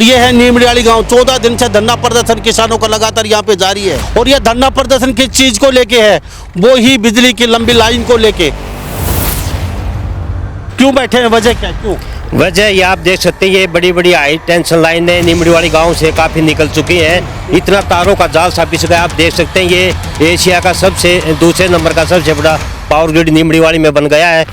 ये है नीमड़ियाली गांव। 14 दिन से धरना प्रदर्शन किसानों का लगातार यहाँ पे जारी है और ये धरना प्रदर्शन किस चीज को लेके है, वो ही बिजली की लंबी लाइन को लेके। क्यों बैठे हैं, वजह क्या, क्यों? वजह ये आप देख सकते हैं, ये बड़ी बड़ी हाई टेंशन लाइनें नीमड़ियाली गांव से काफ़ी निकल चुकी हैं। इतना तारों का जाल सा बिछ गया। आप देख सकते हैं ये एशिया का दूसरे नंबर का सबसे बड़ा पावर ग्रिड नीमड़ियाली में बन गया है।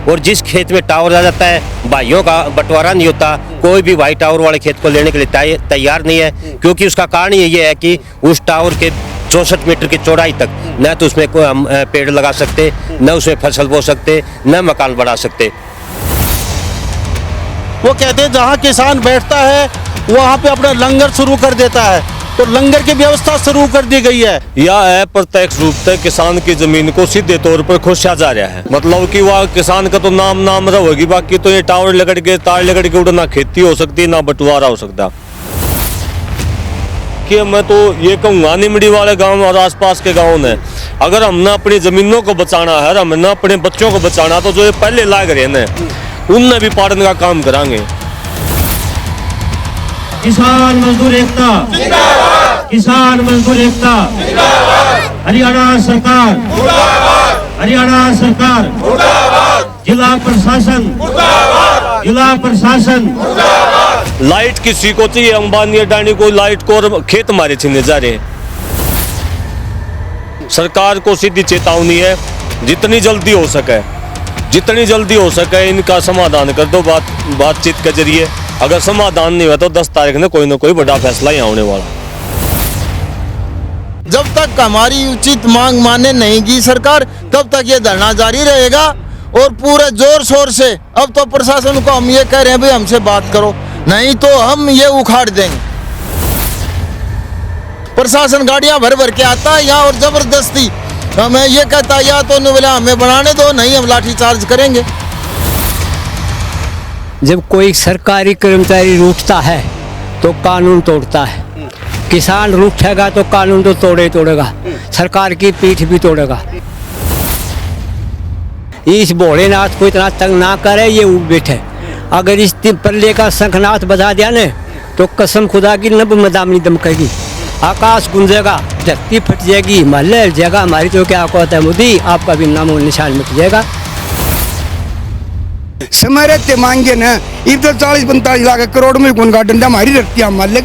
और जिस खेत में टावर आ जाता है, भाइयों का बंटवारा नहीं होता। कोई भी भाई टावर वाले खेत को लेने के लिए तैयार नहीं है, क्योंकि उसका कारण ये है कि उस टावर के 64 मीटर की चौड़ाई तक न तो उसमें कोई हम पेड़ लगा सकते, न उसमें फसल बो सकते, न मकान बढ़ा सकते। वो कहते हैं जहाँ किसान बैठता है वहाँ पे अपना लंगर शुरू कर देता है, तो लंगर की व्यवस्था शुरू कर दी गई है। यह है प्रत्यक्ष रूप से किसान की जमीन को सीधे तौर पर खोसा जा रहा है। मतलब कि वह किसान का तो नाम रहेगी, बाकी तो ये टावर लगड़ के तार लगड़ के उड़ना खेती हो सकती है, ना बंटवारा हो सकता। कि मैं तो ये कहूँगा नीमड़ी वाले गांव और आसपास के गाँव में अगर हमने अपनी जमीनों को बचाना है, हमने अपने बच्चों को बचाना, तो जो ये पहले लाग रहे हैं उनने भी पालन का काम करांगे। किसान मजदूर एकता जिंदाबाद, किसान मजदूर एकता जिंदाबाद, हरियाणा सरकार मुर्दाबाद, हरियाणा सरकार मुर्दाबाद, जिला प्रशासन मुर्दाबाद, जिला प्रशासन मुर्दाबाद। लाइट किसी को चाहिए, अंबानी अडानी को लाइट को, और खेत हमारे छीने जा रहे हैं। सरकार को सीधी चेतावनी है, जितनी जल्दी हो सके इनका समाधान कर दो बातचीत के जरिए। अगर समाधान नहीं हुआ तो 10 तारीख में कोई ना कोई बड़ा फैसला यहाँ होने वाला। जब तक हमारी उचित मांग माने नहीं की सरकार, तब तक ये धरना जारी रहेगा और पूरे जोर शोर से। अब तो प्रशासन को हम ये कह रहे हैं भाई हमसे बात करो, नहीं तो हम ये उखाड़ देंगे। प्रशासन गाड़ियां भर भर के आता है यहाँ और जबरदस्ती हमें ये कहता है या तो बोला हमें बनाने दो, नहीं हम लाठी चार्ज करेंगे। जब कोई सरकारी कर्मचारी रूठता है तो कानून तोड़ता है, किसान रूठेगा तो कानून तो तोड़ेगा, सरकार की पीठ भी तोड़ेगा। इस भोलेनाथ को इतना तंग ना करे, ये उठ बैठे। अगर इस पल्ले का शंखनाथ बजा दिया ने तो कसम खुदा की नभ मदामनी दमकेगी, आकाश गूंजेगा, धरती फट जाएगी, हिमालय हिल जाएगा। हमारी तो क्या कहता है मोदी, आपका भी नामो निशान मिट जाएगा। समय रहते मांगे न इधर 40-45 लाख करोड़ में कौन का डंडा हमारी रखती है मालिक।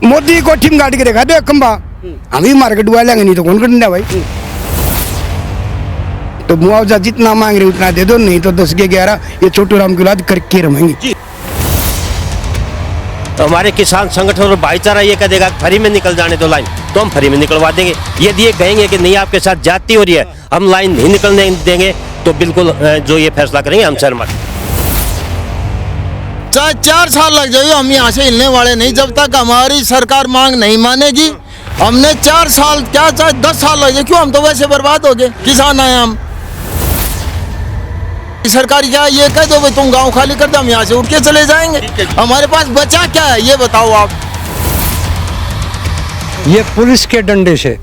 मोदी को ठीम गाड़ी के देखा दे खंबा, हम ही मार के डुबा लेंगे, नहीं तो कौन का डंडा भाई। तो मुआवजा जितना मांग रहे उतना दे दो, नहीं तो 10 के 11 ये छोटू राम की औलाद करके रहेंगे। तो हमारे किसान संगठन और भाईचारा ये कह देगा फ्री में निकल जाने दो लाइन, तो हम फ्री में निकलवा देंगे। यदि ये कहेंगे कि नहीं आपके साथ जाती हो रही है, हम लाइन नहीं निकलने देंगे, तो बिल्कुल जो ये फैसला करेंगे हम सहमत। चाहे 4 साल लग जाए, हम यहाँ से हिलने वाले नहीं जब तक हमारी सरकार मांग नहीं मानेगी। हमने 4 साल क्या चाहे 10 साल लग जाए, क्यों, हम तो वैसे बर्बाद हो गए। किसान आए हम, सरकार क्या ये कह दो भाई तुम गांव खाली कर दो, हम यहाँ से उठ के चले जाएंगे। हमारे पास बचा क्या है ये बताओ आप। ये पुलिस के डंडे से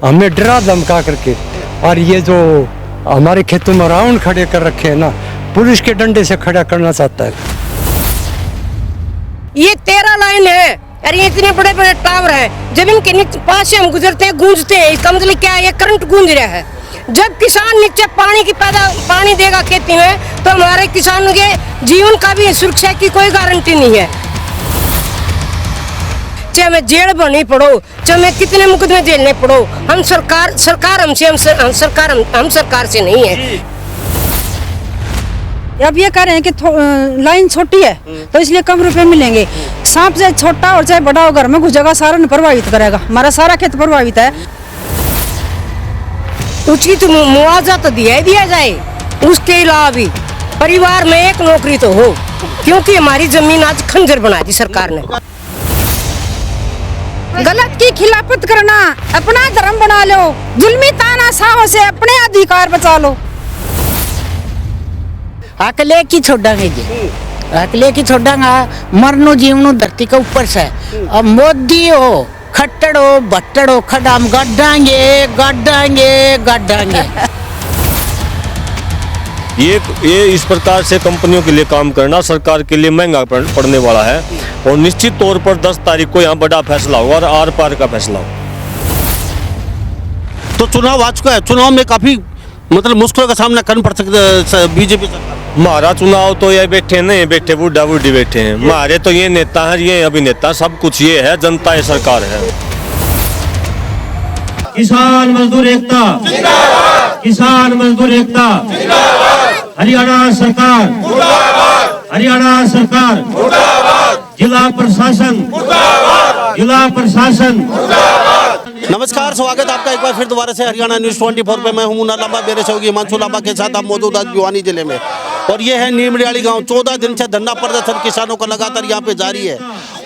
हमें डरा धमका करके, और ये जो हमारे खेतों में राउंड खड़े कर रखे हैं ना, पुलिस के डंडे से खड़ा करना चाहता है। ये 13 लाइन है और ये इतने बड़े बड़े टावर है, जमीन के नीचे पास से हम गुजरते हैं, गूंजते हैं। इसका मतलब क्या है, ये करंट गूंज रहा है। जब किसान नीचे पानी देगा खेती में, तो हमारे किसानों के जीवन का भी सुरक्षा की कोई गारंटी नहीं है। चाहे हमें जेल भरनी पड़ो, चाहे हमें कितने मुकदमे झेलने पड़ो, हम सरकार से नहीं है। अब ये कह रहे हैं कि लाइन छोटी है तो इसलिए कम रुपए मिलेंगे। सांप चाहे छोटा और चाहे बड़ा हो, घर में घुसेगा, सारा ने प्रभावित करेगा। हमारा सारा खेत प्रभावित है। उचित मुआवजा तो दिया जाए, उसके अलावा भी परिवार में एक नौकरी तो हो, क्योंकि हमारी जमीन आज खंजर बना दी सरकार ने। गलत की खिलाफत करना, अपना धर्म बना लो, जुल्मी तानाशाह से अपने अधिकार बचा लो। अकले की छोड़ेंगे जी, अकले की छोड़ेंगे, मरनो जीवनो धरती के ऊपर से। अब मोदी हो, खट्टड़ो बट्टड़ो, खड्डाम गड्ढांगे। ये इस प्रकार से कंपनियों के लिए काम करना सरकार के लिए महंगा पड़ने वाला है और निश्चित तौर पर 10 तारीख को यहाँ बड़ा फैसला होगा और आर पार का फैसला होगा। तो चुनाव आ चुका है, चुनाव में काफी मतलब मुश्किलों का सामना करना पड़ सकता है बीजेपी सरकार। हमारा चुनाव तो ये बैठे नहीं बैठे, बूढ़ा बूढ़ी बैठे हैं। हमारे तो ये नेता है, ये अभिनेता, सब कुछ ये है, जनता ये सरकार है। किसान मजदूर एकता जिंदाबाद, किसान मजदूर एकता जिंदाबाद, हरियाणा सरकार मुर्दाबाद, हरियाणा सरकार मुर्दाबाद, जिला प्रशासन मुर्दाबाद, जिला प्रशासन मुर्दाबाद। नमस्कार, स्वागत आपका एक बार फिर दोबारा से हरियाणा न्यूज़ 24 पे। मैं हूं मुन्ना लांबा, मेरे सहयोगी हिमांशु लांबा के साथ आप मौजूद आज भिवानी जिले में। और ये है नीमड़ियाली गांव। 14 दिन से धरना प्रदर्शन किसानों का लगातार यहाँ पे जारी है।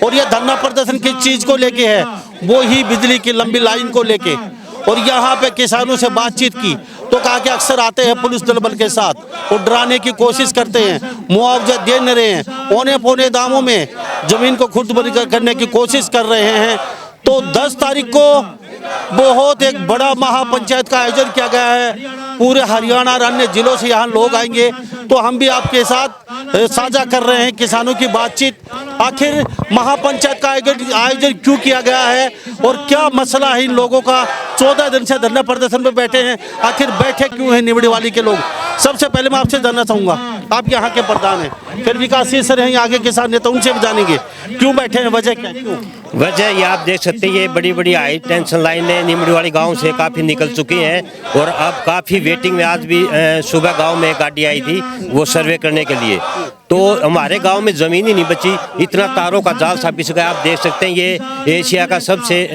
और ये धरना प्रदर्शन किस चीज़ को लेके है, वो ही बिजली की लंबी लाइन को लेके। और यहाँ पे किसानों से बातचीत की तो कहा कि अक्सर आते हैं पुलिस दल बल के साथ और डराने की कोशिश करते हैं, मुआवजा दे नहीं रहे हैं, औने पौने दामों में जमीन को खुर्द करने की कोशिश कर रहे हैं। तो 10 तारीख को बहुत एक बड़ा महापंचायत का आयोजन किया गया है। पूरे हरियाणा और अन्य जिलों से यहाँ लोग आएंगे। तो हम भी आपके साथ साझा कर रहे हैं किसानों की बातचीत। आखिर महापंचायत का आयोजन क्यों किया गया है और क्या मसला है इन लोगों का। 14 दिन से धरना प्रदर्शन पे बैठे हैं, आखिर बैठे क्यों हैं नीमड़ीवाली के लोग। सबसे पहले मैं आपसे जानना चाहूँगा, आप यहाँ के प्रधान हैं, फिर विकास सर हैं यहाँ के किसान नेता, उनसे भी जानेंगे क्यों बैठे हैं, वजह क्या है, क्यों। वजह ये आप देख सकते हैं, ये बड़ी बड़ी हाई टेंशन लाइनें नीमड़ीवाली गांव से काफ़ी निकल चुकी हैं और अब काफ़ी वेटिंग में। आज भी सुबह गांव में एक गाड़ी आई थी वो सर्वे करने के लिए। तो हमारे गांव में ज़मीन ही नहीं बची, इतना तारों का जाल सा बिछ गया। आप देख सकते हैं ये एशिया का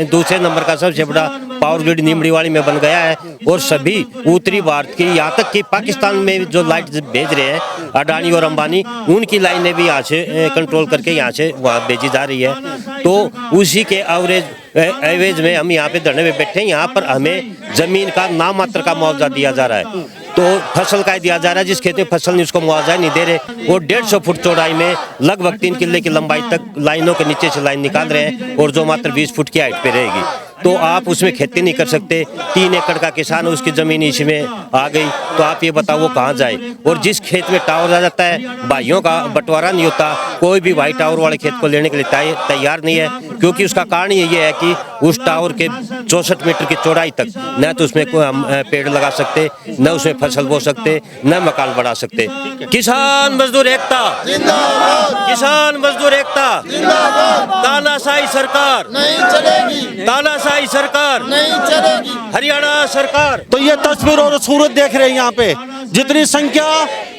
दूसरे नंबर का सबसे बड़ा पावर ग्रिड नीमड़ीवाली में बन गया है। और सभी उत्तरी भारत की, यहाँ तक कि पाकिस्तान में जो लाइट भेज रहे हैं अडानी और अंबानी, उनकी लाइनें भी यहाँ से कंट्रोल करके यहाँ से वहाँ भेजी जा रही है। तो उसी के एवरेज में हम यहाँ पे धरने में बैठे हैं। यहाँ पर हमें जमीन का नाम मात्र का मुआवजा दिया जा रहा है, तो फसल का दिया जा रहा है। जिस खेत में फसल नहीं उसको मुआवजा नहीं दे रहे। वो 150 फुट चौड़ाई में लगभग 3 किले की लंबाई तक लाइनों के नीचे से लाइन निकाल रहे हैं और जो मात्र 20 फुट की हाइट पे रहेगी। तो आप उसमें खेती नहीं कर सकते। 3 एकड़ का किसान, उसकी जमीन इसमें आ गई, तो आप ये बताओ वो कहाँ जाए। और जिस खेत में टावर आ जाता है, भाइयों का बंटवारा नहीं होता, कोई भी भाई टावर वाले खेत को लेने के लिए तैयार नहीं है। क्योंकि उसका कारण ये है कि उस टावर के 64 मीटर की चौड़ाई तक न तो उसमें हम पेड़ लगा सकते, न उसमें फसल बो सकते, न मकान बढ़ा सकते। किसान मजदूर एकता जिंदाबाद, किसान मजदूर एकता जिंदाबाद। तानाशाही सरकार नहीं चलेगी, तानाशाही सरकार नहीं चलेगी, हरियाणा सरकार। तो ये तस्वीर और सूरत देख रहे हैं, यहाँ पे जितनी संख्या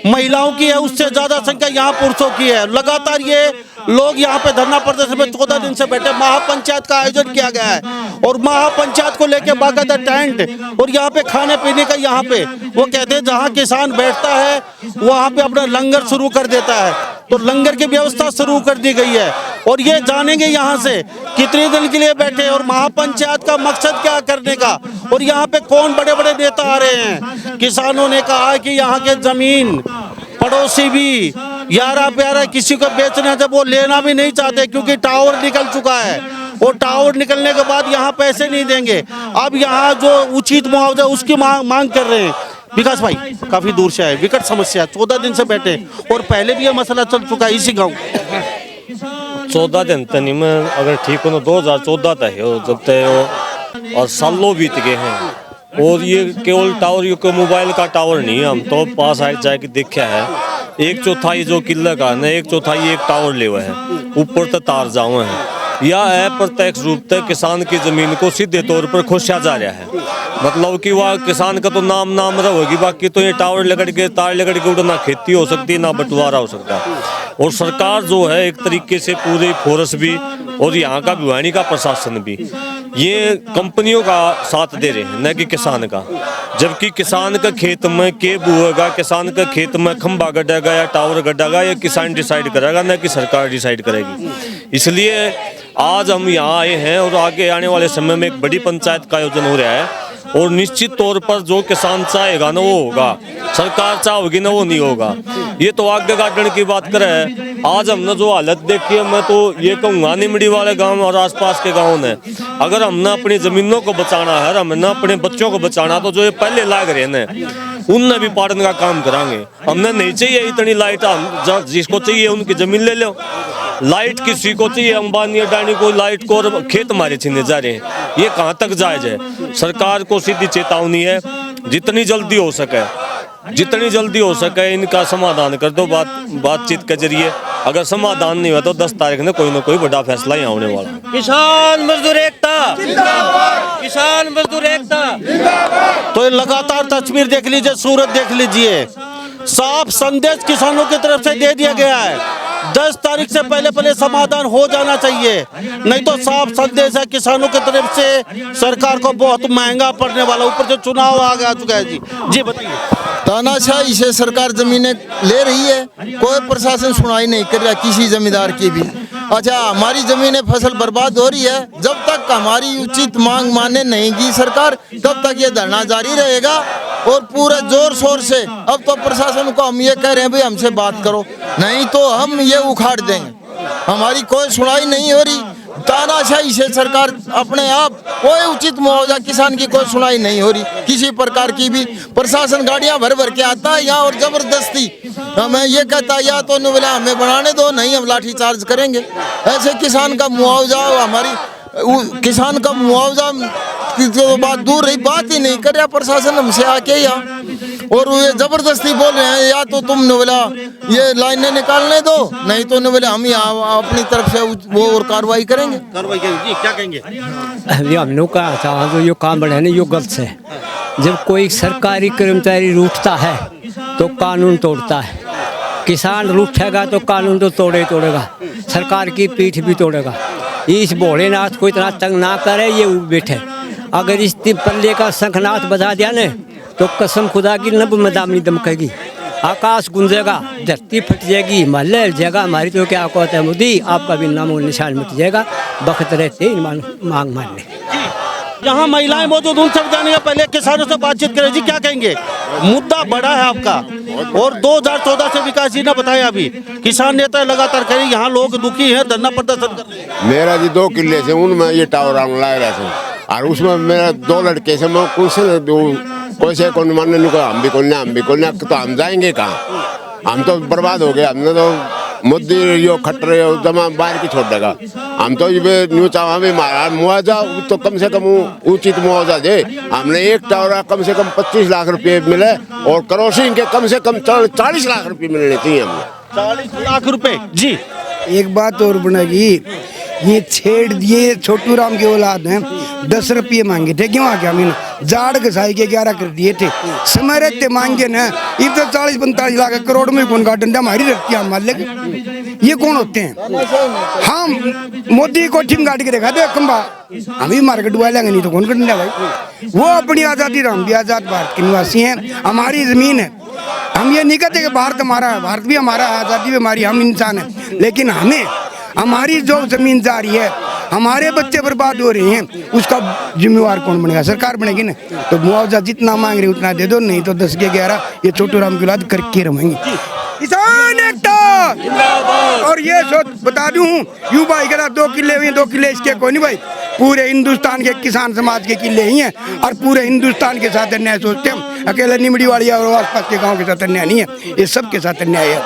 महिलाओं की है उससे ज्यादा संख्या यहाँ पुरुषों की है। लगातार ये लोग यहाँ पे धरना प्रदर्शन में 14 दिन से बैठे। महापंचायत का आयोजन किया गया है और महापंचायत को लेके बाकायदा टेंट और यहाँ पे खाने पीने का, यहाँ पे वो कहते हैं जहाँ किसान बैठता है वहाँ पे अपना लंगर शुरू कर देता है। तो लंगर की व्यवस्था शुरू कर दी गई है और ये जानेंगे यहाँ से कितने दिन के लिए बैठे और महापंचायत का मकसद क्या करने का और यहाँ पे कौन बड़े बड़े नेता आ रहे हैं। किसानों ने कहा है कि यहाँ के जमीन पड़ोसी भी यारा प्यारा किसी को बेचना, जब वो लेना भी नहीं चाहते क्योंकि टावर निकल चुका है और टावर निकलने के बाद यहाँ पैसे नहीं देंगे। अब यहाँ जो उचित मुआवजा उसकी मांग कर रहे हैं। विकास भाई काफी दूर से आए, विकट समस्या, 14 दिन से बैठे और पहले भी यह मसला चल चुका है इसी गाँव। 14 दिन तो नहीं, मैं अगर ठीक हो 2014 तक है जब तक, और सालों बीत गए हैं। और ये केवल टावर, ये कोई मोबाइल का टावर नहीं है, हम तो पास आए जाके देखा है। 1/4 जो किले का न 1/4 एक टावर ले हुआ है, ऊपर तक तार जाओ है। यह है प्रत्यक्ष रूप से किसान की जमीन को सीधे तौर पर खोसा जा रहा है। मतलब कि वह किसान का तो नाम होगी, बाकी तो ये टावर लगड़ के, तार लगड़ के ना खेती हो सकती, ना बंटवारा हो सकता। और सरकार जो है एक तरीके से पूरी फोर्स भी और यहाँ का भिवानी का प्रशासन भी ये कंपनियों का साथ दे रहे हैं, न कि किसान का। जबकि किसान का खेत में के बुएगा, किसान का खेत में खंबा गढ़ेगा या टावर गढ़ेगा, या किसान डिसाइड करेगा, न कि सरकार डिसाइड करेगी। इसलिए आज हम यहाँ आए हैं और आगे आने वाले समय में एक बड़ी पंचायत का आयोजन हो रहा है और निश्चित तौर पर जो किसान चाहेगा ना वो होगा, सरकार चाहेगी ना वो नहीं होगा। ये तो आगे गार्डन की बात करें, आज हमने जो हालत देखी है, मैं तो ये कहूँगा निमड़ी वाले गांव और आसपास के गाँव ने, अगर हमने अपनी जमीनों को बचाना है, हमने अपने बच्चों को बचाना, तो जो ये पहले लाग रहे हैं उनने भी पाड़ने का काम करांगे। हमने नहीं चाहिए इतनी लाइट, हम जिसको चाहिए उनकी जमीन ले लो। लाइट किसी को चाहिए, अंबानी अडानी को लाइट को, और खेत हमारे छीने जा रहे हैं, ये कहाँ तक जायज है। सरकार को सीधी चेतावनी है, जितनी जल्दी हो सके इनका समाधान कर दो बातचीत के जरिए। अगर समाधान नहीं हुआ तो 10 तारीख में कोई ना कोई बड़ा फैसला यहाँ होने वाला है। किसान मजदूर एकता जिंदाबाद, किसान मजदूर एकता। तो ये लगातार तस्वीर देख लीजिए, सूरत देख लीजिए, साफ संदेश किसानों की तरफ से दे दिया गया है। 10 तारीख से पहले समाधान हो जाना चाहिए, नहीं तो साफ संदेश है किसानों की तरफ से सरकार को बहुत महंगा पड़ने वाला, ऊपर से चुनाव आ चुका है। जी बताइए। तानाशाही से सरकार जमीनें ले रही है, कोई प्रशासन सुनाई नहीं कर रहा किसी जमींदार की भी। अच्छा, हमारी जमीनें फसल बर्बाद हो रही है, जब तक हमारी उचित मांग माने नहीं की सरकार, तब तक ये धरना जारी रहेगा और पूरे जोर शोर से। अब तो प्रशासन को हम ये कह रहे हैं भाई हमसे बात करो, नहीं तो हम ये उखाड़ देंगे। हमारी कोई सुनाई नहीं हो रही, तानाशाही से सरकार अपने आप, कोई उचित मुआवजा किसान की कोई सुनाई नहीं हो रही किसी प्रकार की भी। प्रशासन गाड़ियां भर भर के आता है यहाँ और जबरदस्ती हमें ये कहता है या तो बोला हमें बनाने दो, नहीं हम लाठी चार्ज करेंगे। ऐसे किसान का मुआवजा, हमारी किसान का मुआवजा की तो बात दूर रही, बात ही नहीं कर रहा प्रशासन हमसे आके यहाँ, और ये जबरदस्ती बोल रहे हैं या तो तुम बोला ये लाइनें निकालने दो, नहीं तो बोले हम यहाँ अपनी तरफ से वो और कार्रवाई करेंगे। जी क्या कहेंगे? हम लोग का तो ये काम बढ़ाने यो गलत है। जब कोई सरकारी कर्मचारी रूठता है तो कानून तोड़ता है, किसान रूठेगा तो कानून तो तोड़ेगा, सरकार की पीठ भी तोड़ेगा। इस भोलेनाथ को इतना तंग ना करे, ये बैठे। अगर इस पल्ले का शंखनाथ बजा दिया ने तो कसम खुदा की नब मदामनी दमकेगी, आकाश गुंजेगा, धरती फट जाएगी, हिमालय हिल जाएगा। हमारी तो क्या कहते हैं मोदी, आपका भी नाम और निशान मिट जाएगा। बखत रहते मांग मारने। यहाँ महिलाएं मौजूद, उनसे जानेंगे, पहले किसानों से बातचीत करें। जी क्या कहेंगे? मुद्दा बड़ा है आपका, और 2014 से विकास जी ने बताया, अभी किसान नेता लगातार कह रहे यहाँ लोग दुखी हैं, धरना प्रदर्शन कर रहे हैं। मेरा जी 2 किले से उनमें ये टावर लगा रहा था, और उसमें मेरा 2 लड़के से मैं कैसे कौन मानने को हम भी कोने तो हम जाएंगे कहाँ? हम तो बर्बाद हो गए। हमने तो मोदी यो खट रहे हो जमा बाहर की छोड़ देगा। हम तो ये न्यू चावा भी मारा मुआवजा तो कम से कम उचित मुआवजा दे। हमने एक टावर कम से कम 25 लाख रुपए मिले, और क्रॉसिंग के कम से कम 40 लाख रुपए मिलने चाहिए हमें। 40 लाख रुपए। जी एक बात और बनेगी, ये छेड़ दिए छोटू राम के औलाद हैं, 10 रुपये मांगे थे, क्यों आ गया मीना जाड़ घसाई के 11 कर दिए थे। समय रहते मांगे ना, ये तो 40-45 लाख करोड़ में कौन का डंडा मारी रखती है मालिक। ये कौन होते हैं? हम मोदी को ठिम गाड़ी के देखा दे खंबा, हम ही मार्केट डुबा लेंगे, नहीं तो कौन कर डंडा भाई। वो अपनी आज़ादी, हम भी आज़ाद भारत के निवासी हैं, हमारी ज़मीन है। हम ये नहीं कहते कि भारत हमारा है, भारत भी हमारा, आज़ादी भी हमारी, हम इंसान हैं, लेकिन हमें हमारी जो जमीन जा रही है, हमारे बच्चे बर्बाद हो रहे हैं, उसका जिम्मेवार कौन बनेगा? सरकार बनेगी ना। तो मुआवजा जितना मांग रही उतना दे दो, नहीं तो 10 के 11 ये छोटू राम की औलाद करके रहेंगे। किसान एकता और ये सोच बता दूं, यू भाई कहता 2 किले हुए, 2 किले इसके कोई नहीं भाई, पूरे हिंदुस्तान के किसान समाज के किले ही हैं, और पूरे हिंदुस्तान के साथ अन्याय सोचते हैं। अकेले निमड़ी वाली और आसपास के गाँव के साथ अन्याय नहीं है, ये सबके साथ अन्याय है।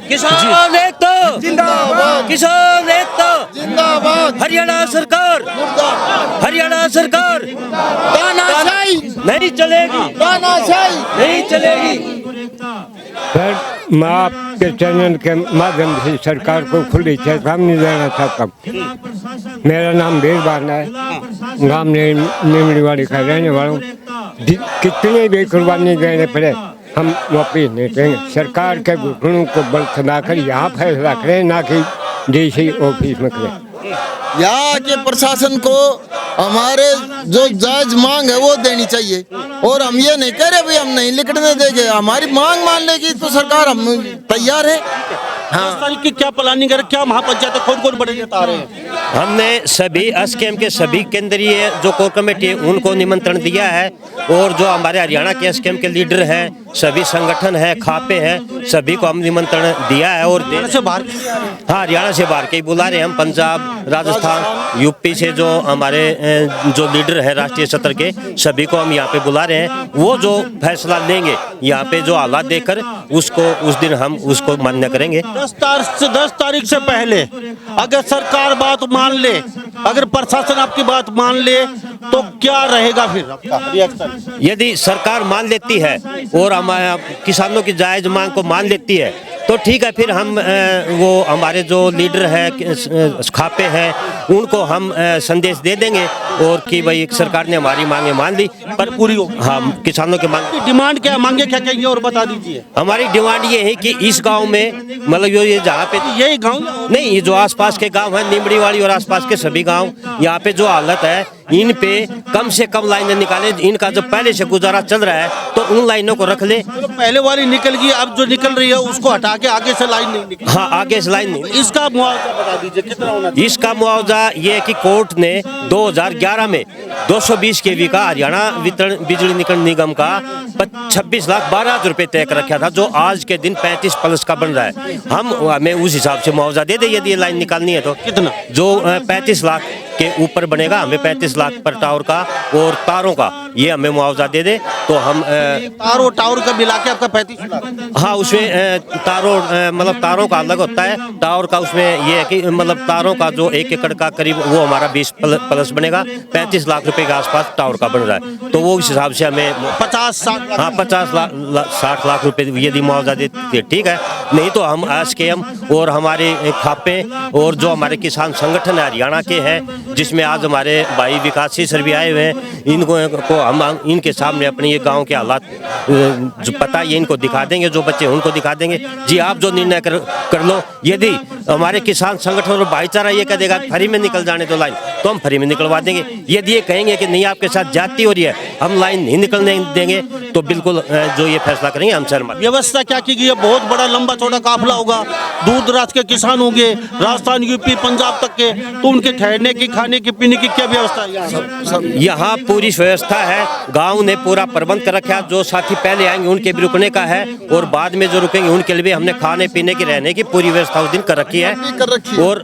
किसान एकता जिंदाबाद, किसान एकता जिंदाबाद, हरियाणा सरकार, हरियाणा सरकार तानाशाही नहीं चलेगी, तानाशाही नहीं चलेगी। सर, मैं आपके चैनल के माध्यम से सरकार को खुली चेतावनी देना चाहता हूँ। मेरा नाम वीरबाना है, गाँव निमड़ीवाड़ी का रहने वाला हूँ। कितनी भी कुर्बानी देने पड़े हम वापिस नहीं देंगे। सरकार के घुटनों को बल थमाकर यहाँ फैसला करें, ना कि डीसी ऑफिस में करें। यहाँ के प्रशासन को हमारे जो जायज मांग है वो देनी चाहिए, और हम ये नहीं कह रहे भाई हम नहीं लिखने देंगे। हमारी मांग मानने की तो सरकार हम तैयार है। 10 तारीख की क्या प्लानिंग है, क्या महापंचायत कौन कौन बड़े नेता आ रहे हैं? हमने सभी एसकेएम के सभी केंद्रीय जो कोर कमेटी है उनको निमंत्रण दिया है, और जो हमारे हरियाणा के एसकेएम के लीडर हैं, सभी संगठन हैं, खापे हैं, सभी को हम निमंत्रण दिया है। और हरियाणा से बाहर हाँ, हरियाणा से बाहर के ही बुला रहे हैं हम, पंजाब, राजस्थान, यूपी से जो हमारे जो लीडर हैं राष्ट्रीय सत्र के, सभी को हम यहाँ पे बुला रहे हैं। वो जो फैसला लेंगे यहाँ पे जो हालात देखकर उसको उस दिन हम उसको मान्य करेंगे। 10 तारीख से पहले अगर सरकार बात मान ले, अगर प्रशासन आपकी बात मान ले, तो क्या रहेगा फिर आपका रिएक्शन? यदि सरकार मान लेती है और हमारे किसानों की जायज मांग को मान लेती है तो ठीक है, फिर हम वो हमारे जो लीडर हैं, खापे हैं, उनको हम संदेश दे देंगे और कि भाई सरकार ने हमारी मांगे मान ली, पर पूरी हाँ किसानों की मांग। डिमांड क्या, मांगे क्या कहेंगे और बता दीजिए। हमारी डिमांड ये है कि इस गांव में मतलब ये जहाँ पे यही गांव नहीं, ये जो आसपास के गांव हैं, निमड़ीवाड़ी और आसपास के सभी गांव, यहाँ पे जो हालत है, इन पे कम से कम लाइनें निकाले। इनका जो पहले से गुजारा चल रहा है तो उन लाइनों को रख ले। तो पहले वाली निकल गई, अब जो निकल रही है उसको हटा के आगे से लाइन नहीं निकल। हाँ, आगे से लाइन नहीं। इसका मुआवजा बता दीजिए कितना होना चाहिए? इसका मुआवजा ये है कि कोर्ट ने 2011 में 220 केवी का हरियाणा वितरण बिजली निगम का 26,12,000 रुपए तय कर रखा था, जो आज के दिन 35 प्लस का बन रहा है। हमें उस हिसाब से मुआवजा दे दे यदि ये लाइन निकालनी है तो। कितना? जो 35 लाख के ऊपर बनेगा, हमें 35 लाख पर टावर का और तारों का ये हमें मुआवजा दे दे तो हम तारों टावर का मिला के आपका 35 लाख। हाँ, उसमें तारों मतलब तारों का अलग होता है, टावर का उसमें ये है कि मतलब तारों का जो 1 एकड़ का करीब वो हमारा 20 प्लस बनेगा। 35 लाख रुपए के आसपास टावर का बन रहा है, तो वो इस हिसाब से हमें 50-60 हाँ 50-60 लाख रुपए यदि मुआवजा देते ठीक है। नहीं तो हम एसकेएम और हमारे खापे और जो हमारे किसान संगठन है हरियाणा के हैं, जिसमें आज हमारे भाई विकास सर भी आए हुए हैं, इनको हम इनके सामने अपने ये गांव के हालात जो पता है इनको दिखा देंगे, जो बच्चे उनको दिखा देंगे। जी आप जो निर्णय कर लो, यदि हमारे किसान संगठन और भाईचारा ये कह देगा फ्री में निकल जाने दो लाइन, तो हम फ्री में निकलवा देंगे। यदि ये कहेंगे कि नहीं आपके साथ जाती हो रही है, हम लाइन नहीं निकलने देंगे, तो बिल्कुल जो ये फैसला करेंगे हम सहमत। व्यवस्था क्या की गई है? बहुत बड़ा लंबा चौड़ा काफिला होगा, दूर दराज के किसान होंगे, राजस्थान, यूपी, पंजाब तक के, तो उनके ठहरने की, खाने की, पीने की क्या व्यवस्था है? यहाँ पूरी व्यवस्था है, गांव ने पूरा प्रबंध कर रखा है। जो साथी पहले आएंगे उनके भी रुकने का है, और बाद में जो रुकेंगे उनके लिए भी हमने खाने पीने की, रहने की पूरी व्यवस्था उस दिन कर रखी है। और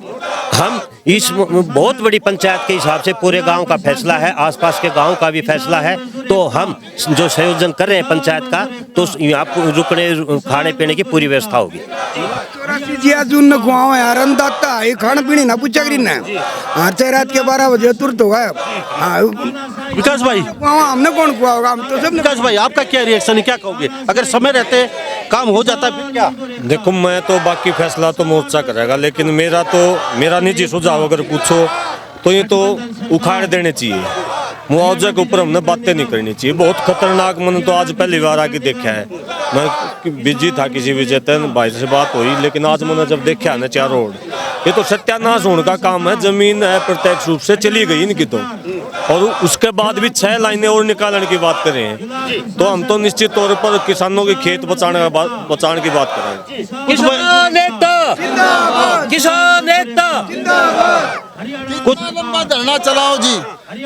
हम इस बहुत बड़ी पंचायत के हिसाब से पूरे गांव का फैसला है, आसपास के गांव का भी फैसला है, तो हम जो संयोजन कर रहे हैं पंचायत का, तो यहाँ रुकने खाने पीने की पूरी व्यवस्था होगी। 84 जून न खुआओ यार, अंदाता ये खाने पीने ना पूछा करी ना। हाँ, चाहे रात के 12 बजे तुरंत होगा। हाँ, विकास भाई हमने कौन खुआओगा? हम तो सब। विकास भाई आपका क्या रिएक्शन है, क्या कहोगे? अगर समय रहते काम हो जाता है फिर क्या? देखो, मैं तो बाकी फैसला तो मोर्चा करेगा, लेकिन मेरा निजी सुझाव अगर पूछो तो ये तो उखाड़ देने चाहिए। मुआवजा के ऊपर हमने बातें नहीं करनी चाहिए। बहुत खतरनाक, मैंने तो आज पहली बार आके देखा है। मैं बिजी था किसी विजेतन भाई से बात हुई, लेकिन आज मैंने जब देखा ना 4 रोड, ये तो सत्यानाश होने का काम है। जमीन है प्रत्यक्ष रूप से चली गई इनकी तो, और उसके बाद भी 6 लाइनें और निकालने की बात कर रहे हैं, तो हम तो निश्चित तौर पर किसानों के खेत बचाने की बात कर रहे हैं। किसान एकता, किसान एकता। कुछ लंबा धरना चलाओ जी,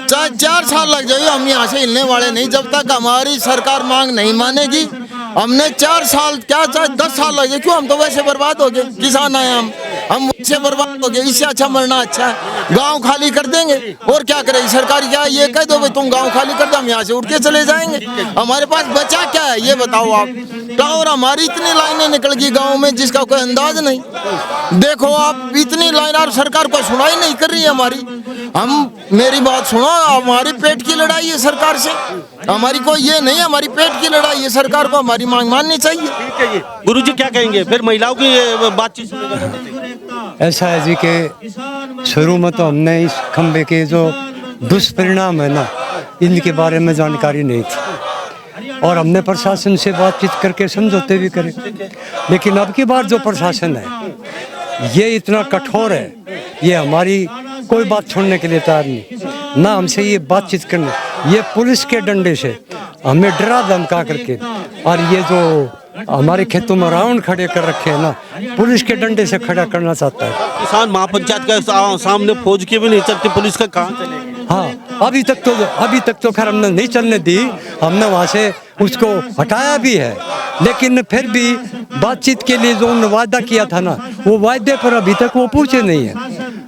चाहे 4 साल लग जाए, हम यहाँ से हिलने वाले नहीं जब तक हमारी सरकार मांग नहीं मानेगी। हमने 4 साल क्या चाहे 10 साल लग जाए, क्यों? हम तो वैसे बर्बाद हो गए, किसान आए हम वैसे बर्बाद हो गए। इससे अच्छा मरना अच्छा है। गांव खाली कर देंगे और क्या करेगी सरकार? क्या ये कह दो भाई तुम गांव खाली कर दो, हम यहाँ से उठ के चले जाएंगे। हमारे पास बचा क्या है ये बताओ आप? टावर हमारी इतनी लाइनें निकल गई गाँव में जिसका कोई अंदाज नहीं। देखो आप, इतनी लाइन और सरकार को सुनाई नहीं कर रही है हमारी। मेरी बात सुनो, हमारी पेट की लड़ाई है सरकार से, हमारी कोई ये नहीं, हमारी पेट की लड़ाई है। सरकार को हमारी मांग माननी चाहिए। गुरुजी क्या कहेंगे? फिर महिलाओं की बातचीत ऐसा है जी कि शुरू में तो हमने इस खंबे के जो दुष्परिणाम है ना, इनके बारे में जानकारी नहीं थी, और हमने प्रशासन से बातचीत करके समझौते भी करे। लेकिन अब की बार जो प्रशासन है ये इतना कठोर है, ये हमारी कोई बात छोड़ने के लिए तैयार नहीं, ना हमसे ये बातचीत करने, ये पुलिस के डंडे से हमें डरा धमका करके, और ये जो हमारे खेतों में राउंड खड़े कर रखे हैं ना, पुलिस के डंडे से खड़ा करना चाहता है। किसान महापंचायत के सामने फौज की भी नहीं चलती, पुलिस का कहाँ चलेगी? हाँ, अभी तक तो खैर हमने नहीं चलने दी, हमने वहाँ से उसको हटाया भी है, लेकिन फिर भी बातचीत के लिए जो उन्होंने वादा किया था ना, वो वादे पर अभी तक वो पहुँचे नहीं है।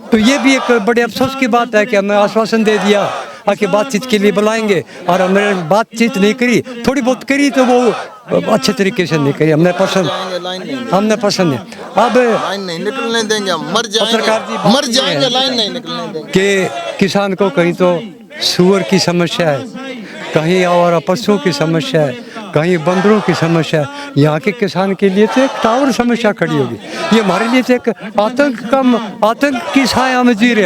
तो ये भी एक बड़े अफसोस की बात है कि हमने आश्वासन दे दिया कि बातचीत के लिए बुलाएंगे, और हमने बातचीत नहीं करी, थोड़ी बहुत करी तो वो अच्छे तरीके से नहीं करी। हमने पसंद नहीं, अब लाइन नहीं निकलने देंगे, हम मर जाएंगे, लाइन नहीं निकलने देंगे। कि किसान को कहीं तो सूअर की समस्या है, कहीं आवारा पशुओं की समस्या है, कहीं बंदरों की समस्या है। यहाँ के किसान के लिए तो एक टावर समस्या खड़ी होगी। ये हमारे लिए तो एक आतंक की छाया में जी रहे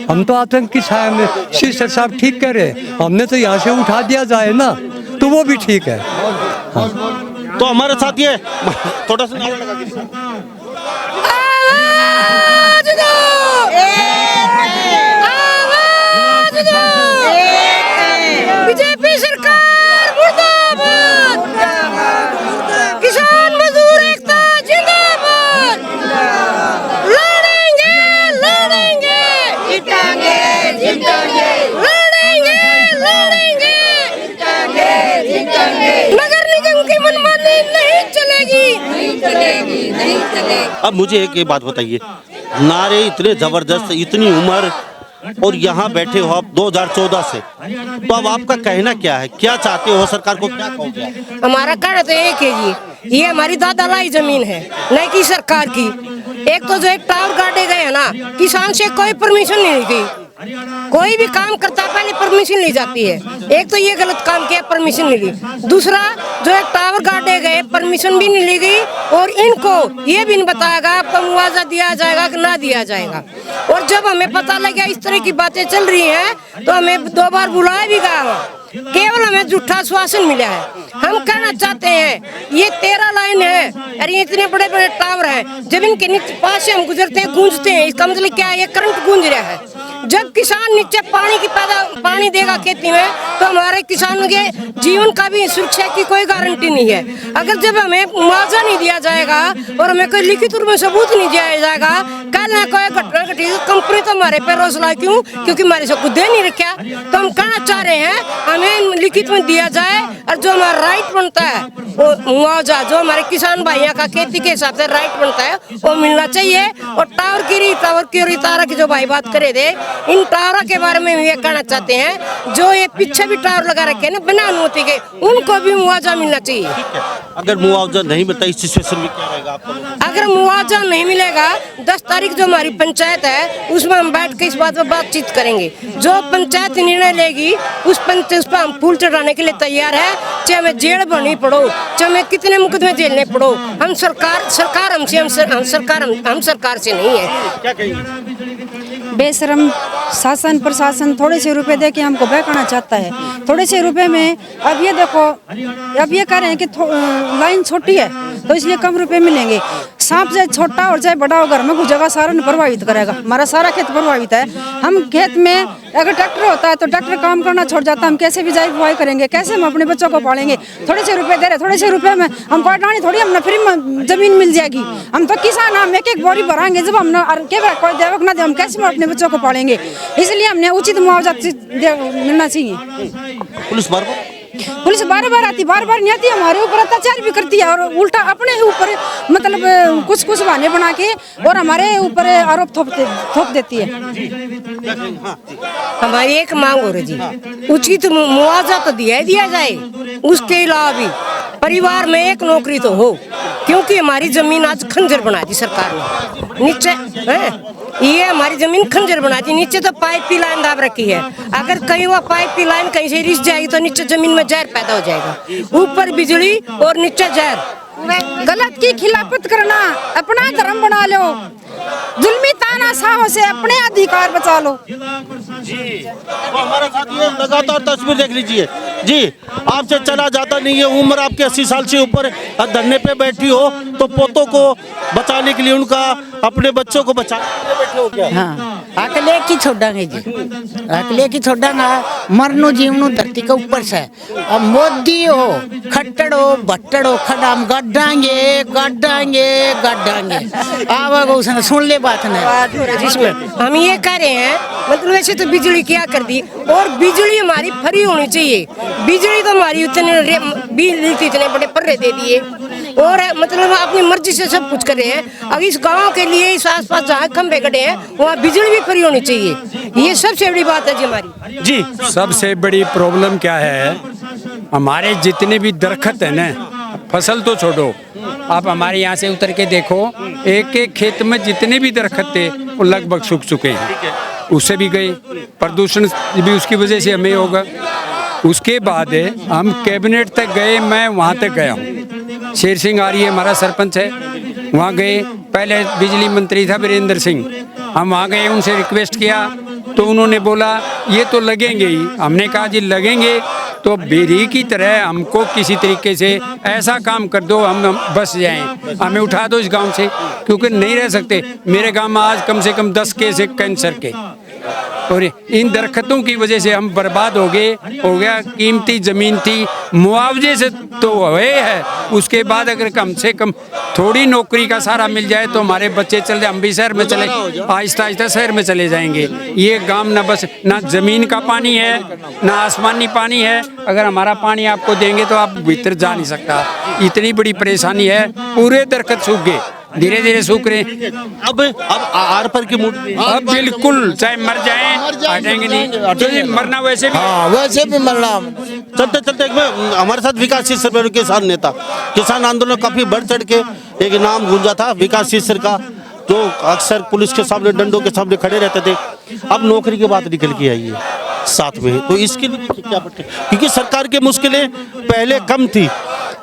हम तो आतंक की छाया में। शीर्षक साहब ठीक कह रहे, हमने तो यहाँ से उठा दिया जाए ना तो वो भी ठीक है। हाँ। तो हमारे साथ ये थोड़ा सा नारा लगा दीजिए। बीजेपी सरकार मुर्दाबाद, किसान मजदूर एकता जिंदाबाद, लड़ेंगे जीतेंगे, लड़ेंगे जीतेंगे, नगर निगम की मनमानी नहीं चलेगी। अब मुझे एक बात बताइए, नारे इतने जबरदस्त, इतनी उम्र, और यहाँ बैठे हो आप 2014 से, तो अब आपका कहना क्या है? क्या चाहते हो सरकार को, क्या कहोगे? हमारा कहना तो एक है जी, ये हमारी दादा लाई जमीन है, नहीं की सरकार की। एक तो जो एक टावर गाड़े गए है ना, किसान से कोई परमिशन नहीं ली, कोई भी काम करता पहले परमिशन ली जाती है। एक तो ये गलत काम किया, परमिशन नहीं ली। दूसरा जो एक टावर गाड़े गए, परमिशन भी नहीं ली गई, और इनको ये भी नहीं बताएगा आपको मुआवजा दिया जाएगा कि ना दिया जाएगा। और जब हमें पता लगा इस तरह की बातें चल रही हैं तो हमें 2 बार बुलाया भी गया, केवल हमें झूठा आश्वासन मिला है। हम कहना चाहते हैं ये 13 लाइन है और ये इतने बड़े बड़े टावर हैं, जब इनके नीचे पास से हम गुजरते हैं गूंजते हैं, इसका मतलब क्या है? ये करंट गूंज रहा है। जब किसान नीचे पानी देगा खेती में तो हमारे किसानों के जीवन का भी सुरक्षा की कोई गारंटी नहीं है। अगर जब हमें मुआवजा नहीं दिया जाएगा और हमें कोई लिखित रूप में सबूत नहीं दिया जाएगा, कल ना कोई घटना घटी तो कंपनी तो हमारे पे रोज ला, क्यों? क्योंकि हमारे से कुछ दे नहीं रखा। तो हम कहना चाह रहे हैं हमें लिखित में दिया जाए, और जो हमारा राइट बनता है वो मुआवजा, जो हमारे किसान भाइयों का खेती के हिसाब से राइट बनता है वो मिलना चाहिए। और टावर की तारा की जो भाई बात करे थे, इन टावरों के बारे में ये कहना चाहते हैं, जो ये पीछे भी टावर लगा रखे हैं ना बिना अनुमति के, उनको भी मुआवजा मिलना चाहिए। अगर मुआवजा नहीं मिलता इस सिचुएशन में क्या रहेगा आपका? अगर मुआवजा नहीं मिलेगा, 10 तारीख जो हमारी पंचायत है उसमें हम बैठ के इस बात पर बातचीत करेंगे। जो पंचायत निर्णय लेगी उस पर हम फूल चढ़ाने के लिए तैयार है, चाहे हमें जेल भरनी पड़ो, चाहे हमें कितने मुकदमे झेलने पड़ो। हम सरकार से नहीं है। क्या कहेंगे? बेशरम शासन प्रशासन थोड़े से रुपए दे के हमको बहकाना चाहता है। थोड़े से रुपए में अब ये देखो, अब ये कह रहे हैं कि लाइन छोटी है तो इसलिए कम रुपए मिलेंगे। सांप चाहे छोटा और चाहे बड़ा हो, घर में कुछ जगह सारा प्रभावित करेगा। हमारा सारा खेत प्रभावित है। हम खेत में अगर ट्रैक्टर होता है तो ट्रैक्टर काम करना छोड़ जाता, हम कैसे बिजाई बुआई करेंगे, कैसे हम अपने बच्चों को पालेंगे? थोड़े से रुपए दे रहे, थोड़े से रुपए में हम पटानी थोड़ी हमने फ्री में जमीन मिल जाएगी। हम तो किसान, हम एक बोरी भराएंगे, जब हम कोई देवक ना दे हम कैसे अपने बच्चों को पालेंगे? इसलिए हमने उचित मुआवजा मिलना चाहिए। पुलिस बार बार आती, बार बार नहीं आती, हमारे ऊपर अत्याचार भी करती है और उल्टा अपने ही ऊपर मतलब कुछ बहाने बना के और हमारे ऊपर आरोप थोप देती है। हमारी एक मांग हो रही जी, उचित मुआवजा तो दिया जाए, उसके अलावा भी परिवार में एक नौकरी तो हो, क्योंकि हमारी जमीन आज खंजर बना दी सरकार ने। नीचे ये हमारी जमीन खंजर बना दी, नीचे तो पाइप की लाइन दाब रखी है। अगर कहीं वो पाइप की लाइन कहीं से रिस जाएगी तो नीचे जमीन में जहर पैदा हो जाएगा, ऊपर बिजली और नीचे जहर। गलत की खिलाफत करना अपना धर्म बना लो, जुल्मी तानाशाहों से अपने अधिकार बचा लो। जी, तो हमारे साथ ये लगातार तस्वीर देख लीजिए जी, आपसे चला जाता नहीं है। उम्र आपके 80 साल से ऊपर, धरने पे बैठी हो तो पोतों को बचाने के लिए, उनका अपने बच्चों को बचाने के लिए बैठे हो क्या? हाँ, अकले की छोड़ांगे जी, अकले की छोड़ांगा। मरनु जीवनु धरती के ऊपर से। अब मोदी हो, खट्टड़ हो, भट्टड़ हो, खडाम गड्ढांगे गड्ढांगे गड्ढांगे। आवाग उसने सुन ले बात ने। जिसमें हम ये कह रहे हैं, मतलब वैसे तो बिजली क्या कर दी, और बिजली हमारी फ्री होनी चाहिए। बिजली तो हमारी उतने बिल इतने बड़े पर्रे दे दिए, और मतलब अपनी मर्जी से सब कुछ कर रहे हैं। अब इस गांव के लिए इस आसपास जहाँ खंभे गड़े हैं वहाँ बिजली भी फ्री होनी चाहिए। ये सबसे बड़ी बात है जी हमारी। जी सबसे बड़ी प्रॉब्लम क्या है, हमारे जितने भी दरख्त है ना, फसल तो छोड़ो, आप हमारे यहाँ से उतर के देखो, एक एक खेत में जितने भी दरख्त थे वो लगभग सूख चुके हैं, उससे भी गए। प्रदूषण भी उसकी वजह से हमें होगा। उसके बाद हम कैबिनेट तक गए, मैं वहाँ तक गया हूँ। शेर सिंह आर्य हमारा सरपंच है, वहाँ गए। पहले बिजली मंत्री था वीरेंद्र सिंह, हम वहाँ गए, उनसे रिक्वेस्ट किया तो उन्होंने बोला ये तो लगेंगे ही। हमने कहा जी लगेंगे तो बेरी की तरह हमको किसी तरीके से ऐसा काम कर दो हम बस जाएं, हमें उठा दो इस गांव से, क्योंकि नहीं रह सकते। मेरे गांव में आज कम से कम 10 केस है कैंसर के, और इन दरख्तों की वजह से हम बर्बाद हो गया। कीमती ज़मीन थी, मुआवजे से तो हुए है, उसके बाद अगर कम से कम थोड़ी नौकरी का सहारा मिल जाए तो हमारे बच्चे चल जाए, हम भी शहर में चले, आहिस्ता आहिस्ता शहर में चले जाएंगे। ये गांव ना बस ना ज़मीन का पानी है ना आसमानी पानी है। अगर हमारा पानी आपको देंगे तो आप भीतर जा नहीं सकता, इतनी बड़ी परेशानी है। पूरे दरख्त सूख गए, धीरे धीरे सूख रहे। अब आर पर की मूड, अब बिल्कुल चाहे मर जाएं हटेंगे नहीं, तो ये मरना वैसे भी, हाँ वैसे भी मरना। चलते चलते एक में हमारे साथ विकासशील सर किसान नेता, किसान आंदोलन काफी बढ़ चढ़ के एक नाम गूंजा था विकासशील सर का, जो अक्सर पुलिस के सामने डंडों के सामने खड़े रहते थे। अब नौकरी की बात निकल के आई है साथ में, तो इसके लिए क्या बटे, क्योंकि सरकार की मुश्किलें पहले कम थी,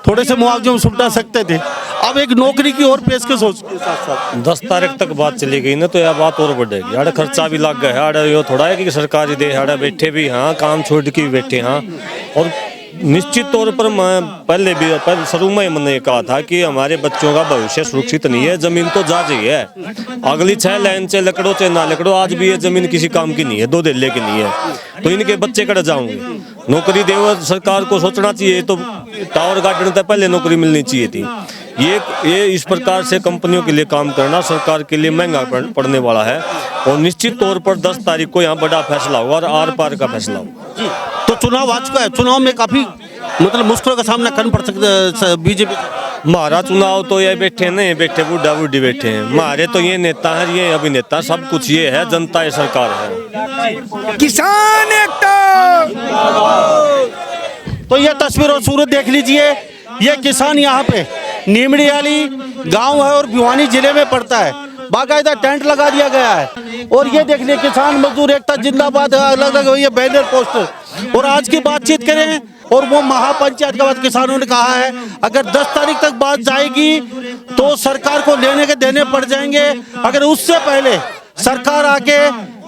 थोड़े से मुआवजे में सुलझा सकते थे, अब एक नौकरी की और पेशकश हो के साथ साथ 10 तारीख तक बात चली गई ना, तो यह बात और बढ़ेगी। आड़े खर्चा भी लग गया है, यो थोड़ा है कि सरकारी दे, आड़े बैठे भी हाँ, काम छोड़ के भी बैठे हाँ। और निश्चित तौर पर मैं पहले शुरू में मैंने कहा था कि हमारे बच्चों का भविष्य सुरक्षित नहीं है। जमीन तो जा रही है, अगली 6 लाइन से लकड़ो चाहे ना लकड़ो, आज भी ये जमीन किसी काम की नहीं है, 2 देले की नहीं है, तो इनके बच्चे कट जाओगे। नौकरी देव सरकार को सोचना चाहिए, तो टावर गार्डन तक पहले नौकरी मिलनी चाहिए थी। ये इस प्रकार से कंपनियों के लिए काम करना सरकार के लिए महंगा पड़ने वाला है। और निश्चित तौर पर 10 तारीख को यहाँ बड़ा फैसला होगा और आर पार का फैसला होगा। तो चुनाव आ चुका है, चुनाव में काफी मतलब मुश्किलों का सामना करना पड़ सकता है बीजेपी। हमारा चुनाव तो ये बैठे नहीं बैठे, बूढ़ा बूढ़ी बैठे हैं हमारे, तो ये नेता है, ये अभिनेता, सब कुछ ये है, जनता ये सरकार है। किसान एकता। तो ये तस्वीर और सूरत देख लीजिए, ये किसान यहाँ पे नीमड़ियाली गांव है और भिवानी जिले में पड़ता है, बाकायदा टेंट लगा दिया गया है। और ये देख लीजिए किसान मजदूर एकता जिंदाबाद, अलग अलग ये बैनर पोस्टर। और आज की बातचीत करें और वो महापंचायत के बाद किसानों ने कहा है अगर 10 तारीख तक बात जाएगी तो सरकार को लेने के देने पड़ जाएंगे। अगर उससे पहले सरकार आके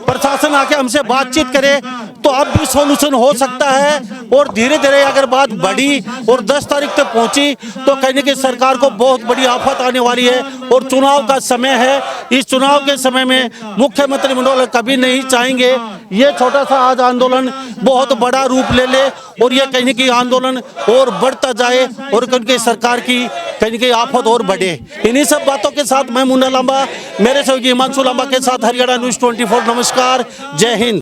प्रशासन आके हमसे बातचीत करे तो अब भी सॉल्यूशन हो सकता है। और धीरे धीरे अगर बात बढ़ी और 10 तारीख तक पहुंची तो कहने की सरकार को बहुत बड़ी आफत आने वाली है। और चुनाव का समय है, इस चुनाव के समय में मुख्यमंत्री मंडल कभी नहीं चाहेंगे ये छोटा सा आज आंदोलन बहुत बड़ा रूप ले ले और ये कहने की आंदोलन और बढ़ता जाए और कहीं सरकार की कहीं की आफत और बढ़े। इन्हीं सब बातों के साथ मैं मुन्ना लांबा, मेरे सहयोगी हिमांशु लांबा के साथ हरियाणा न्यूज़ 24, नमस्कार, जय हिंद।